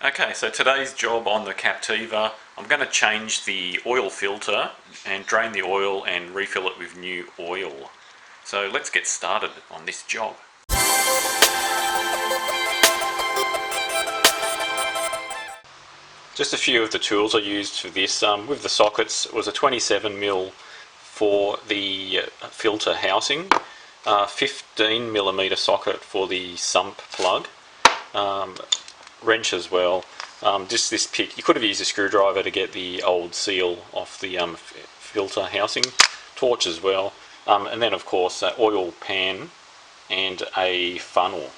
Okay, so today's job on the Captiva, I'm going to change the oil filter and drain the oil and refill it with new oil. So let's get started on this job. Just a few of the tools I used for this. With the sockets, it was a 27mm for the filter housing, 15mm socket for the sump plug, wrench as well. Just this pick, you could have used a screwdriver to get the old seal off the filter housing, torch as well, and then of course an oil pan and a funnel.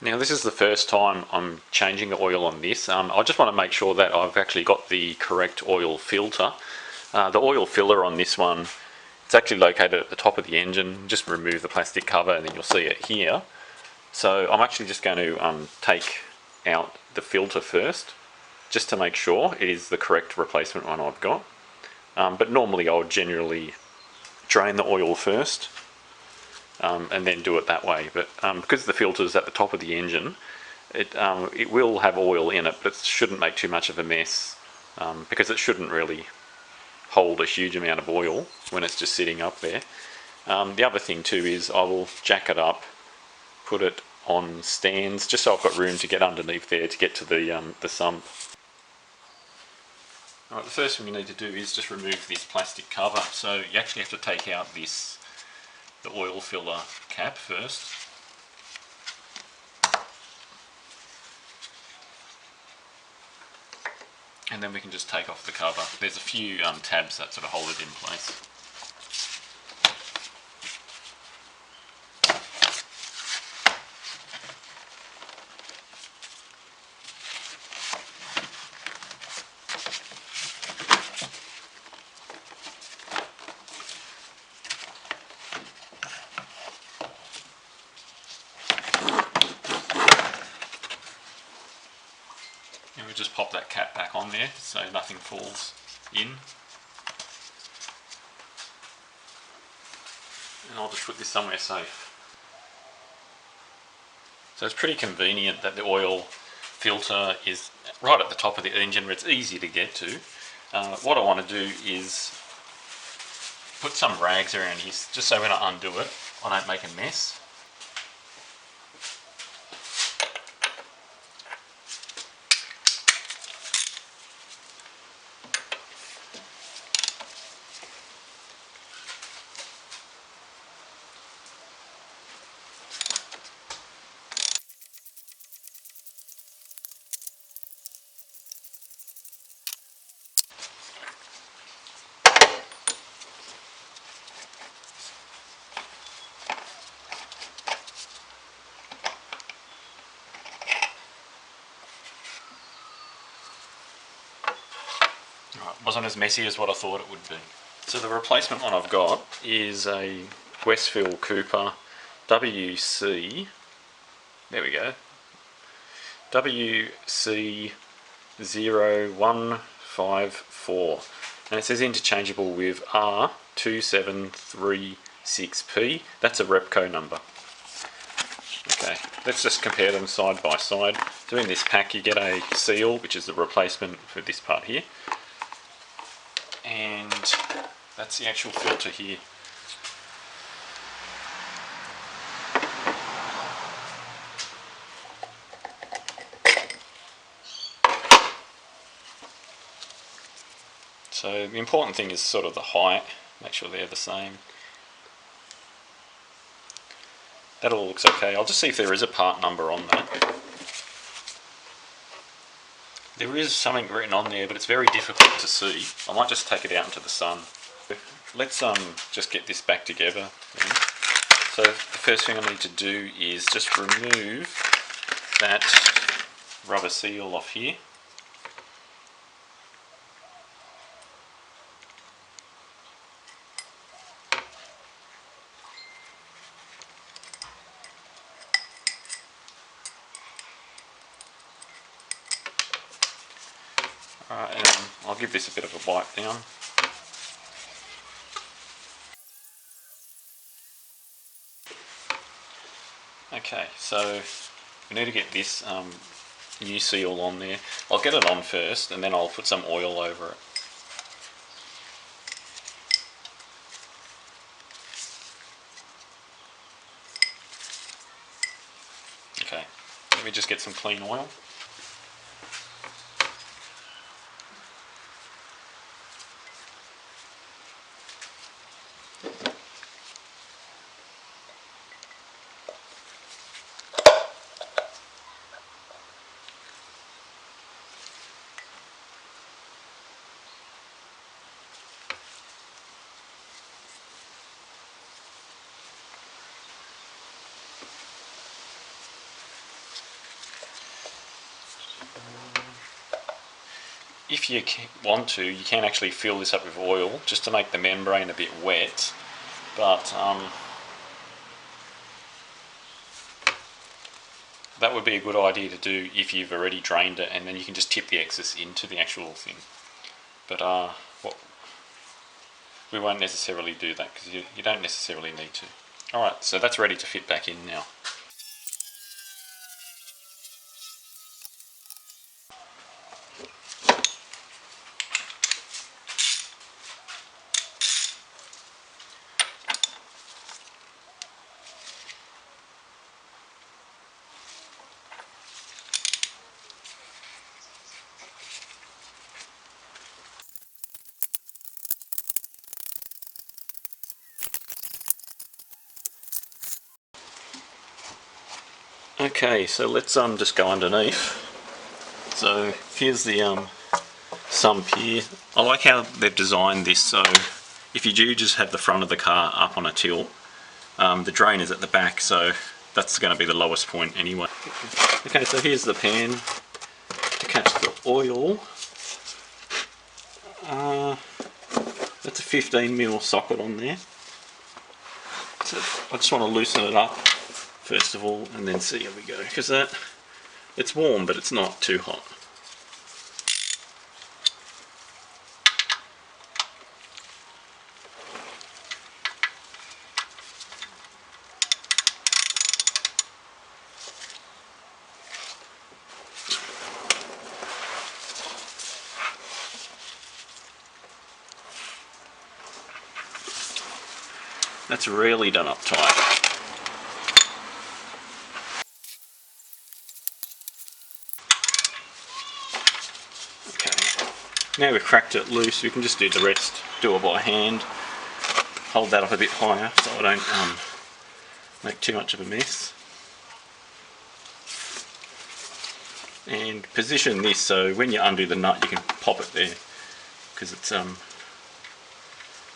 Now this is the first time I'm changing the oil on this. I just want to make sure that I've actually got the correct oil filter. The oil filler on this one, it's actually located at the top of the engine. Just remove the plastic cover and then you'll see it here. So I'm actually just going to take out the filter first, just to make sure it is the correct replacement one I've got. But normally I would generally drain the oil first and then do it that way. But because the filter is at the top of the engine, it will have oil in it, but it shouldn't make too much of a mess because it shouldn't really hold a huge amount of oil when it's just sitting up there. The other thing too is I will jack it up, put it on stands just so I've got room to get underneath there to get to the sump. Alright, the first thing you need to do is just remove this plastic cover. So you actually have to take out the oil filler cap first. And then we can just take off the cover. There's a few tabs that sort of hold it in place. And we just pop that cap back on there so nothing falls in. And I'll just put this somewhere safe. So it's pretty convenient that the oil filter is right at the top of the engine where it's easy to get to. What I want to do is put some rags around here just so when I undo it I don't make a mess. Wasn't as messy as what I thought it would be. So the replacement one I've got is a Westfield Cooper WC, there we go, WC0154, and it says interchangeable with R2736P, that's a Repco number. Okay, let's just compare them side by side. So in this pack you get a seal, which is the replacement for this part here, and that's the actual filter here. So the important thing is sort of the height, make sure they're the same. That all looks okay. I'll just see if there is a part number on that. There is something written on there, but it's very difficult to see. I might just take it out into the sun. Let's just get this back together then. So the first thing I need to do is just remove that rubber seal off here. Alright, and I'll give this a bit of a wipe down. Okay, so we need to get this new seal on there. I'll get it on first and then I'll put some oil over it. Okay, let me just get some clean oil. If you want to, you can actually fill this up with oil just to make the membrane a bit wet, but that would be a good idea to do if you've already drained it, and then you can just tip the excess into the actual thing. But we won't necessarily do that because you don't necessarily need to. Alright, so that's ready to fit back in now. Okay, so let's just go underneath. So here's the sump here. I like how they've designed this so if you do just have the front of the car up on a tilt, the drain is at the back, so that's going to be the lowest point anyway. Okay, so here's the pan to catch the oil. That's a 15mm socket on there. So I just want to loosen it up first of all and then see how we go, because it's warm but it's not too hot. That's really done up tight. Now we've cracked it loose, we can just do the rest, do it by hand. Hold that up a bit higher so I don't make too much of a mess. And position this so when you undo the nut you can pop it there, because it's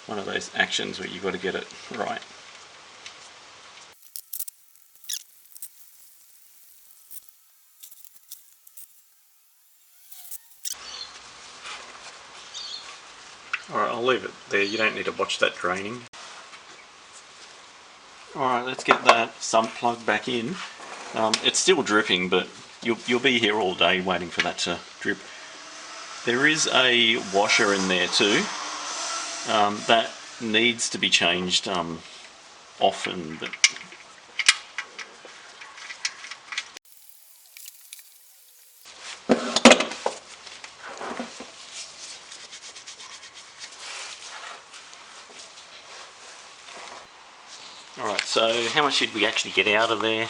one of those actions where you've got to get it right. Alright, I'll leave it there, you don't need to watch that draining. Alright, let's get that sump plug back in. It's still dripping, but you'll be here all day waiting for that to drip. There is a washer in there too. That needs to be changed often, but alright, so how much did we actually get out of there?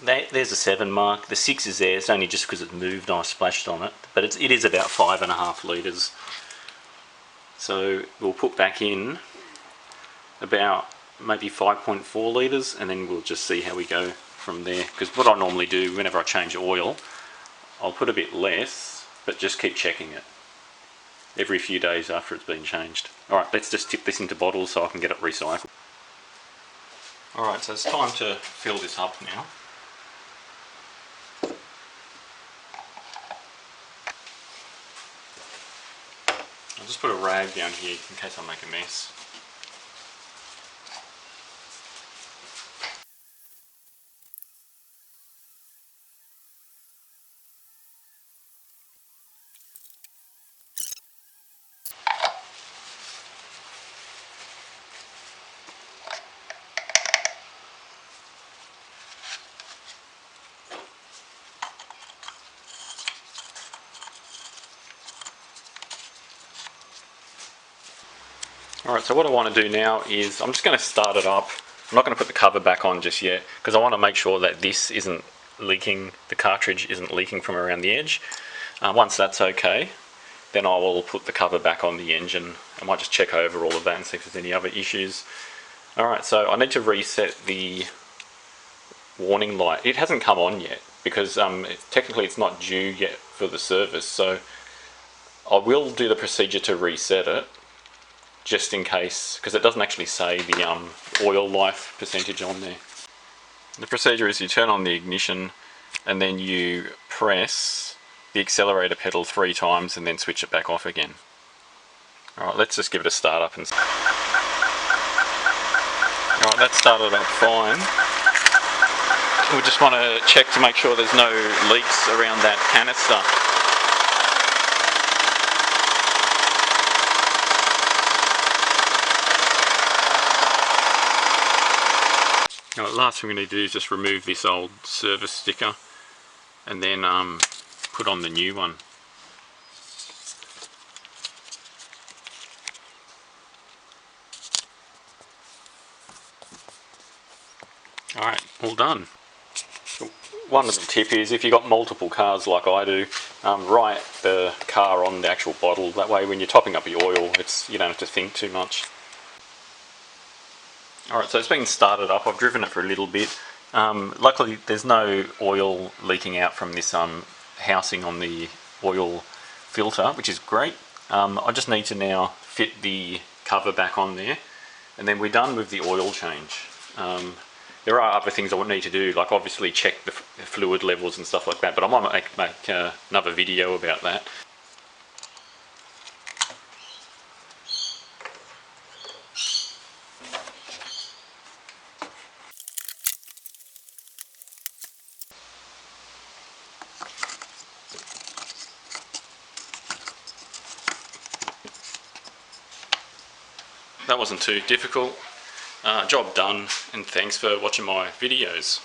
There's a 7 mark, the 6 is there, it's only just because it moved and I splashed on it, but it is about 5.5 litres. So we'll put back in about maybe 5.4 litres and then we'll just see how we go from there. Because what I normally do whenever I change oil, I'll put a bit less, but just keep checking it every few days after it's been changed. Alright, let's just tip this into bottles so I can get it recycled. Alright, so it's time to fill this up now. I'll just put a rag down here in case I make a mess. Alright, so what I want to do now is I'm just going to start it up. I'm not going to put the cover back on just yet because I want to make sure that this isn't leaking, the cartridge isn't leaking from around the edge. Once that's okay, then I will put the cover back on the engine. I might just check over all of that and see if there's any other issues. Alright, so I need to reset the warning light. It hasn't come on yet because technically it's not due yet for the service, so I will do the procedure to reset it just in case, because it doesn't actually say the oil life percentage on there. The procedure is you turn on the ignition and then you press the accelerator pedal 3 times and then switch it back off again. Alright, let's just give it a start up and alright, that started up fine. We just want to check to make sure there's no leaks around that canister. Now, the last thing we need to do is just remove this old service sticker and then put on the new one. Alright, all done. One of the tip is if you've got multiple cars like I do, write the car on the actual bottle. That way when you're topping up your oil, you don't have to think too much. Alright, so it's been started up. I've driven it for a little bit. Luckily there's no oil leaking out from this housing on the oil filter, which is great. I just need to now fit the cover back on there and then we're done with the oil change. There are other things I would need to do, like obviously check the fluid levels and stuff like that, but I might make another video about that. That wasn't too difficult. Job done, and thanks for watching my videos.